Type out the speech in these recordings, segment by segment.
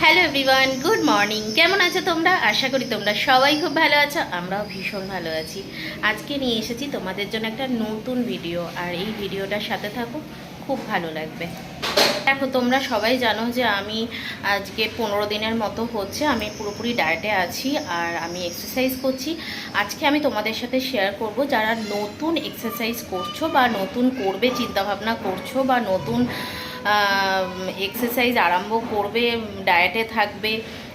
Hello everyone, good morning. কেমন আছো তোমরা? আশা করি তোমরা সবাই খুব ভালো আছো, আমরাও ভীষণ ভালো আছি। আজকে নিয়ে এসেছি তোমাদের জন্য একটা নতুন ভিডিও, আর এই ভিডিওটার সাথে থাকো, খুব ভালো লাগবে। দেখো, তোমরা সবাই জানো যে আমি আজকে 15 দিনের মতো হচ্ছে আমি পুরোপুরি ডায়েটে আছি, আর আমি এক্সারসাইজ করছি। আজকে আমি তোমাদের সাথে শেয়ার করব, যারা নতুন এক্সারসাইজ করছো বা নতুন করবে চিন্তাভাবনা করছো, বা নতুন এক্সারসাইজ আরম্ভ করবে, ডায়েটে থাকবে,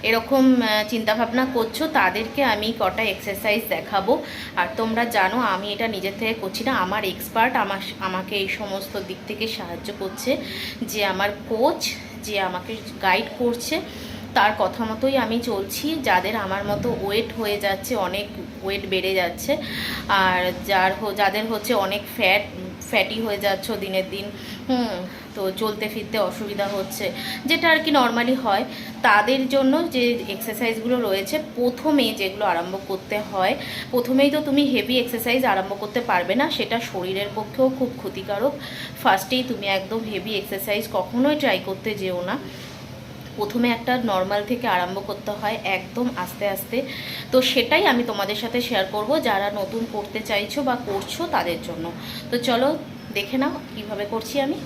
এরকম চিন্তাভাবনা করছো, তাদেরকে আমি কটা এক্সারসাইজ দেখাবো। আর তোমরা জানো আমি এটা নিজের থেকে করছি না, আমার এক্সপার্ট আমাকে এই সমস্ত দিক থেকে সাহায্য করছে, যে আমার কোচ, যে আমাকে গাইড করছে, তার কথা মতোই আমি চলছি। যাদের আমার মতো ওয়েট হয়ে যাচ্ছে, অনেক ওয়েট বেড়ে যাচ্ছে, আর যাদের হচ্ছে অনেক ফ্যাটি হয়ে যাচ্ছে দিনের দিন, তো চলতে ফিরতে অসুবিধা হচ্ছে, যেটা আর কি নর্মালি হয়, তাদের জন্য যে এক্সারসাইজগুলো রয়েছে, প্রথমে যেগুলো আরম্ভ করতে হয়, প্রথমেই তো তুমি হেভি এক্সারসাইজ আরম্ভ করতে পারবে না, সেটা শরীরের পক্ষেও খুব ক্ষতিকারক। ফার্স্টেই তুমি একদম হেভি এক্সারসাইজ কখনোই ট্রাই করতে যেও না। প্রথমে একটা নর্মাল থেকে আরম্ভ করতে হয়, একদম আস্তে আস্তে। তো সেটাই আমি তোমাদের সাথে শেয়ার করব, যারা নতুন করতে চাইছো বা করছো তাদের জন্য। তো চলো দেখে নাও কীভাবে করছি আমি।